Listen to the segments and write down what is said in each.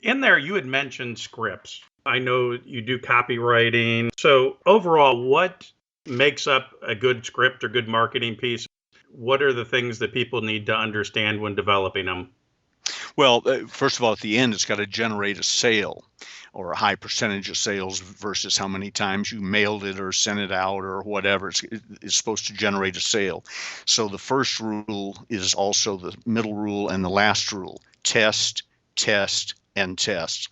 In there, you had mentioned scripts. I know you do copywriting. So overall, what makes up a good script or good marketing piece? What are the things that people need to understand when developing them? Well, first of all, at the end, it's got to generate a sale or a high percentage of sales versus how many times you mailed it or sent it out or whatever. It's supposed to generate a sale. So the first rule is also the middle rule and the last rule: test, test, and test.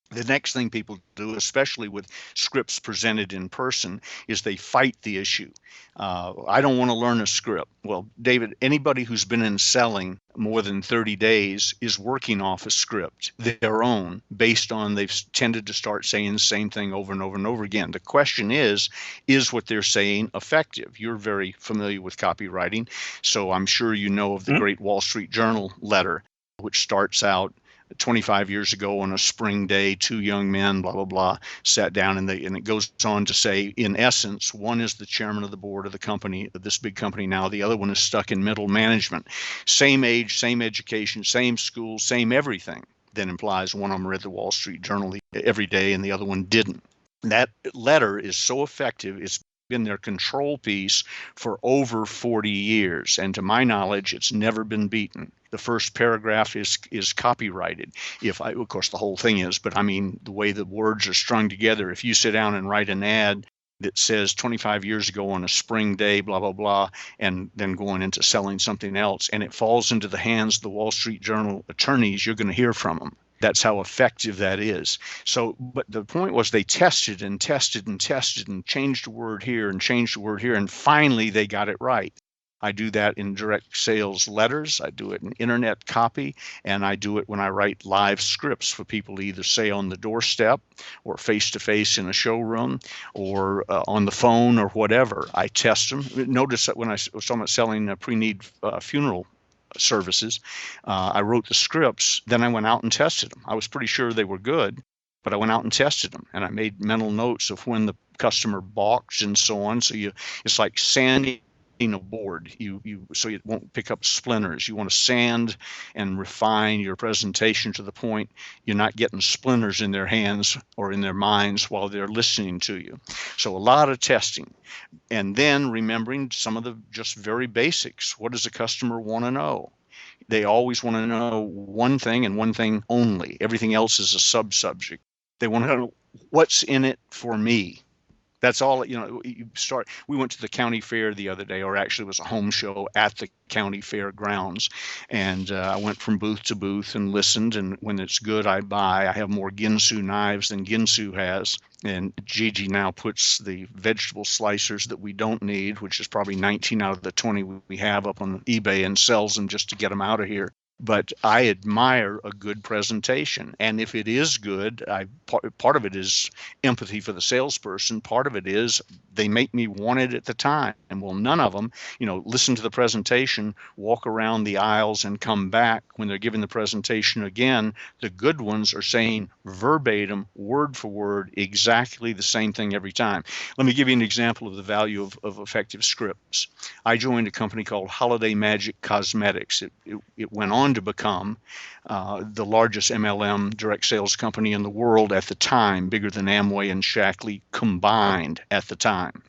The next thing people do, especially with scripts presented in person, is they fight the issue. I don't want to learn a script. Well, David, anybody who's been in selling more than 30 days is working off a script, their own, based on they've tended to start saying the same thing over and over and over again. The question is what they're saying effective? You're very familiar with copywriting, so I'm sure you know of the great Wall Street Journal letter, which starts out 25 years ago on a spring day, two young men, blah, blah, blah, sat down, and it goes on to say, in essence, one is the chairman of the board of the company, this big company now. The other one is stuck in middle management. Same age, same education, same school, same everything. Then implies one of them read the Wall Street Journal every day and the other one didn't. That letter is so effective. It's been their control piece for over 40 years. And to my knowledge, it's never been beaten. The first paragraph is copyrighted. Of course, the whole thing is, but I mean, the way the words are strung together, if you sit down and write an ad that says 25 years ago on a spring day, blah, blah, blah, and then going into selling something else, and it falls into the hands of the Wall Street Journal attorneys, you're going to hear from them. That's how effective that is. So, but the point was they tested and tested and tested and changed a word here and changed a word here, and finally they got it right. I do that in direct sales letters. I do it in internet copy, and I do it when I write live scripts for people to either say on the doorstep or face-to-face in a showroom or on the phone or whatever. I test them. Notice that when I was talking about selling pre-need funeral services, I wrote the scripts, then I went out and tested them. I was pretty sure they were good, but I went out and tested them, and I made mental notes of when the customer balked and so on. So it's like sanding a board, so it won't pick up splinters. You want to sand and refine your presentation to the point you're not getting splinters in their hands or in their minds while they're listening to you. So a lot of testing, and then remembering some of the just very basics. What does a customer want to know? They always want to know one thing and one thing only. Everything else is a sub-subject. They want to know what's in it for me. That's all. We went to the county fair the other day, or actually it was a home show at the county fair grounds. And I went from booth to booth and listened. And when it's good, I buy. I have more Ginsu knives than Ginsu has. And Gigi now puts the vegetable slicers that we don't need, which is probably 19 out of the 20 we have, up on eBay and sells them just to get them out of here. But I admire a good presentation. And if it is good, part of it is empathy for the salesperson. Part of it is they make me want it at the time. And well, none of them, listen to the presentation, walk around the aisles and come back when they're giving the presentation again. The good ones are saying verbatim, word for word, exactly the same thing every time. Let me give you an example of the value of effective scripts. I joined a company called Holiday Magic Cosmetics. It went on to become the largest MLM direct sales company in the world at the time, bigger than Amway and Shackley combined at the time.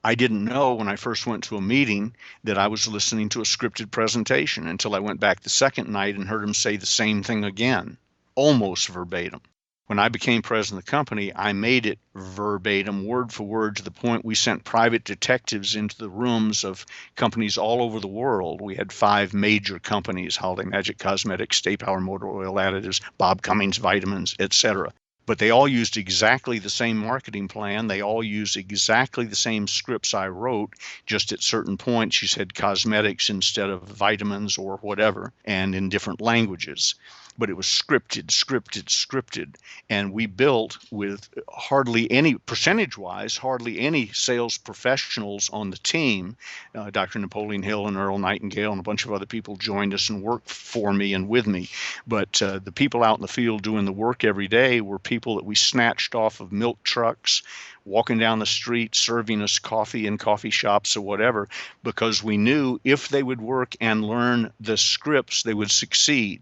I didn't know when I first went to a meeting that I was listening to a scripted presentation until I went back the second night and heard him say the same thing again, almost verbatim. When I became president of the company, I made it verbatim, word for word, to the point we sent private detectives into the rooms of companies all over the world. We had 5 major companies: Holiday Magic Cosmetics, Stay Power Motor Oil Additives, Bob Cummings Vitamins, etc. But they all used exactly the same marketing plan. They all used exactly the same scripts I wrote, just at certain points you said cosmetics instead of vitamins or whatever, and in different languages. But it was scripted. And we built with hardly any, percentage-wise, hardly any sales professionals on the team. Dr. Napoleon Hill and Earl Nightingale and a bunch of other people joined us and worked for me and with me. But the people out in the field doing the work every day were people that we snatched off of milk trucks, walking down the street, serving us coffee in coffee shops or whatever, because we knew if they would work and learn the scripts, they would succeed.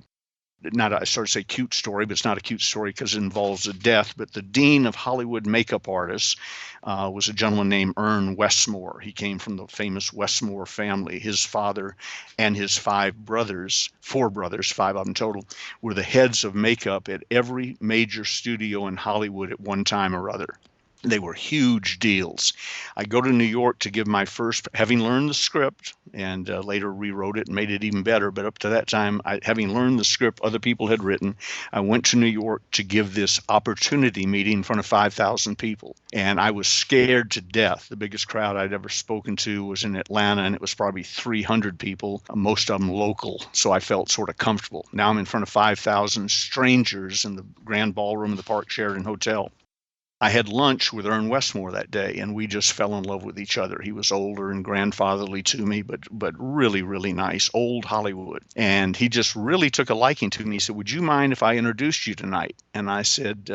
not I started to say cute story, but it's not a cute story because it involves a death. But the dean of Hollywood makeup artists was a gentleman named Ern Westmore. He came from the famous Westmore family. His father and his four brothers, 5 of them total, were the heads of makeup at every major studio in Hollywood at one time or other. They were huge deals. I go to New York to give my first, having learned the script, and later rewrote it and made it even better. But up to that time, having learned the script other people had written, I went to New York to give this opportunity meeting in front of 5,000 people. And I was scared to death. The biggest crowd I'd ever spoken to was in Atlanta, and it was probably 300 people, most of them local. So I felt sort of comfortable. Now I'm in front of 5,000 strangers in the grand ballroom of the Park Sheraton Hotel. I had lunch with Ern Westmore that day, and we just fell in love with each other. He was older and grandfatherly to me, but really, really nice, old Hollywood. And he just really took a liking to me. He said, "Would you mind if I introduced you tonight?" And I said,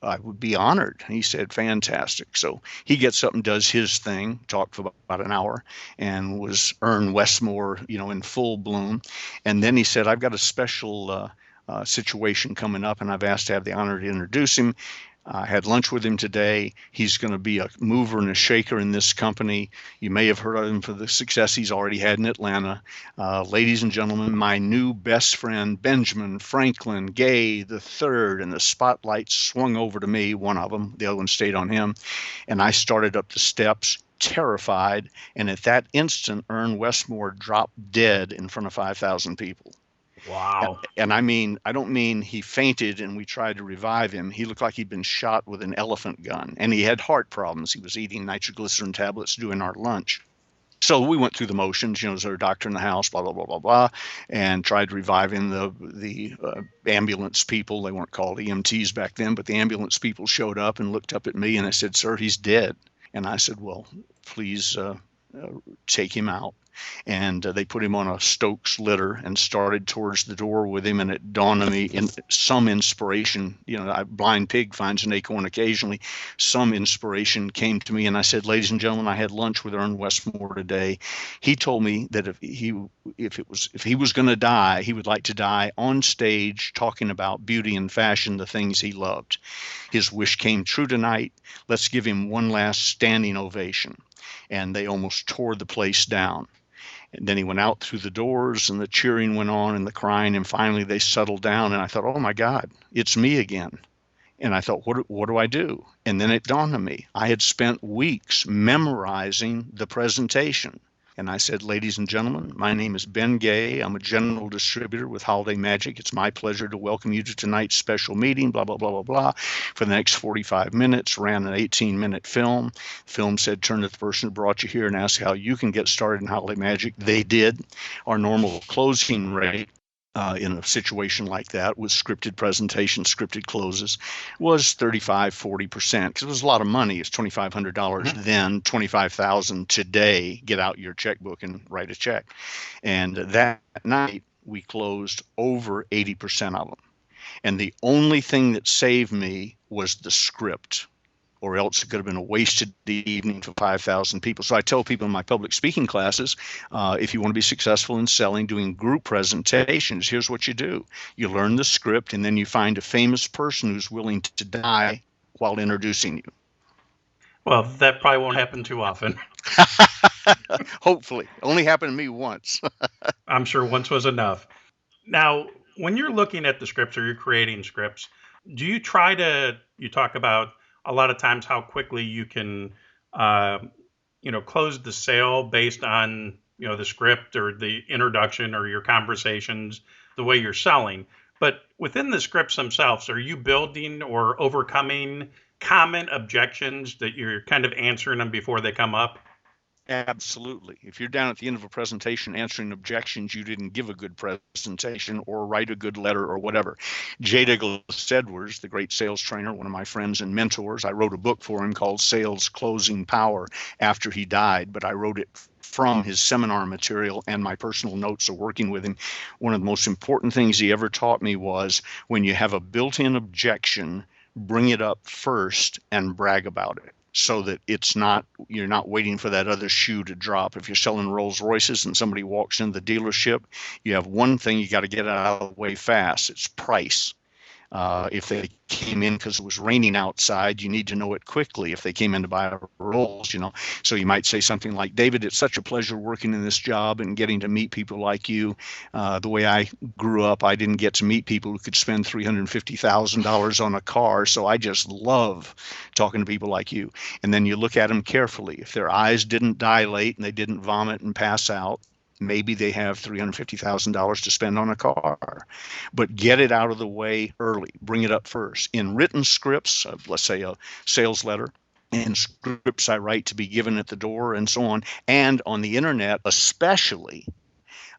"I would be honored." He said, "Fantastic." So he gets up and does his thing, talked for about an hour, and was Ern Westmore, in full bloom. And then he said, "I've got a special situation coming up, and I've asked to have the honor to introduce him. I had lunch with him today. He's going to be a mover and a shaker in this company. You may have heard of him for the success he's already had in Atlanta. Ladies and gentlemen, my new best friend, Benjamin Franklin Gay III." And the spotlight swung over to me, one of them, the other one stayed on him. And I started up the steps, terrified. And at that instant, Ern Westmore dropped dead in front of 5,000 people. Wow. And I don't mean he fainted and we tried to revive him. He looked like he'd been shot with an elephant gun, and he had heart problems. He was eating nitroglycerin tablets during our lunch. So we went through the motions, is there a doctor in the house, blah, blah, blah, blah, blah, and tried to revive him. The ambulance people, they weren't called EMTs back then, but the ambulance people showed up and looked up at me, and I said, "Sir, he's dead." And I said, "Well, please take him out." And they put him on a Stokes litter and started towards the door with him. And it dawned on me, in some inspiration, a blind pig finds an acorn occasionally. Some inspiration came to me, and I said, "Ladies and gentlemen, I had lunch with Ern Westmore today. He told me that if he was going to die, he would like to die on stage talking about beauty and fashion, the things he loved. His wish came true tonight. Let's give him one last standing ovation." And they almost tore the place down. And then he went out through the doors, and the cheering went on and the crying, and finally they settled down. And I thought, "Oh my God, it's me again." And I thought, what do I do? And then it dawned on me, I had spent weeks memorizing the presentation. And I said, "Ladies and gentlemen, my name is Ben Gay. I'm a general distributor with Holiday Magic. It's my pleasure to welcome you to tonight's special meeting, blah, blah, blah, blah, blah." For the next 45 minutes, ran an 18-minute film. Film said, "Turn to the person who brought you here and ask how you can get started in Holiday Magic." They did. Our normal closing rate in a situation like that with scripted presentations, scripted closes, was 35-40%, because it was a lot of money. It's $2,500 then, $25,000 today. Get out your checkbook and write a check. And that night we closed over 80% of them. And the only thing that saved me was the script, or else it could have been a wasted evening for 5,000 people. So I tell people in my public speaking classes, if you want to be successful in selling, doing group presentations, here's what you do. You learn the script, and then you find a famous person who's willing to die while introducing you. Well, that probably won't happen too often. Hopefully. Only happened to me once. I'm sure once was enough. Now, when you're looking at the scripts or you're creating scripts, do you you talk about a lot of times how quickly you can, close the sale based on, the script or the introduction or your conversations, the way you're selling. But within the scripts themselves, are you building or overcoming common objections that you're kind of answering them before they come up? Absolutely. If you're down at the end of a presentation answering objections, you didn't give a good presentation or write a good letter or whatever. J. Douglas Edwards, the great sales trainer, one of my friends and mentors, I wrote a book for him called Sales Closing Power after he died, but I wrote it from his seminar material and my personal notes of working with him. One of the most important things he ever taught me was, when you have a built-in objection, bring it up first and brag about it. so that you're not waiting for that other shoe to drop. If you're selling Rolls Royces and somebody walks into the dealership, you have one thing you got to get out of the way fast. It's price. If they came in because it was raining outside, you need to know it quickly. If they came in to buy rolls, so you might say something like, David, it's such a pleasure working in this job and getting to meet people like you. The way I grew up, I didn't get to meet people who could spend $350,000 on a car. So I just love talking to people like you. And then you look at them carefully. If their eyes didn't dilate and they didn't vomit and pass out, maybe they have $350,000 to spend on a car, but get it out of the way early. Bring it up first. In written scripts, let's say a sales letter, and scripts I write to be given at the door and so on, and on the internet, especially,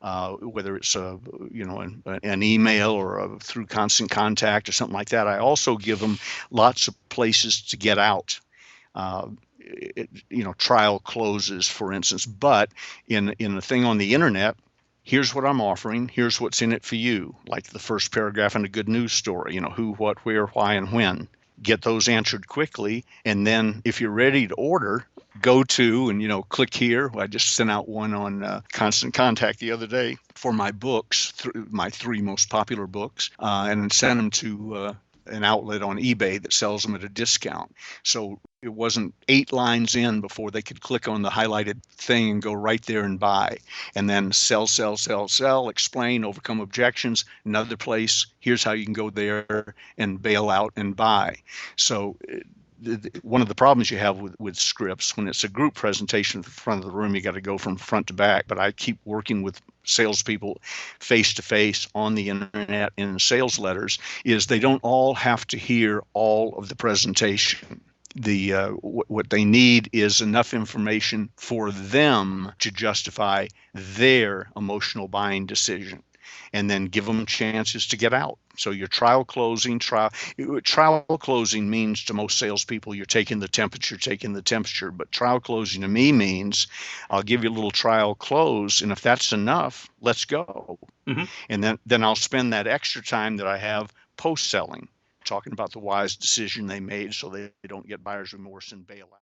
whether it's an email or through Constant Contact or something like that, I also give them lots of places to get out. Trial closes, for instance. But in the thing on the internet, here's what I'm offering. Here's what's in it for you. Like the first paragraph in a good news story, who, what, where, why, and when. Get those answered quickly. And then if you're ready to order, go to and, click here. I just sent out one on Constant Contact the other day for my books, my 3 most popular books, and sent them to an outlet on eBay that sells them at a discount. So it wasn't 8 lines in before they could click on the highlighted thing and go right there and buy. And then sell, explain, overcome objections, another place. Here's how you can go there and bail out and buy. So one of the problems you have with scripts, when it's a group presentation at the front of the room, you got to go from front to back. But I keep working with salespeople face to face on the internet in sales letters, is they don't all have to hear all of the presentation. What they need is enough information for them to justify their emotional buying decision, and then give them chances to get out. So your trial closing means to most salespeople, you're taking the temperature. But trial closing to me means I'll give you a little trial close, and if that's enough, let's go. Mm-hmm. And then I'll spend that extra time that I have post-selling, talking about the wise decision they made so they don't get buyer's remorse and bail out.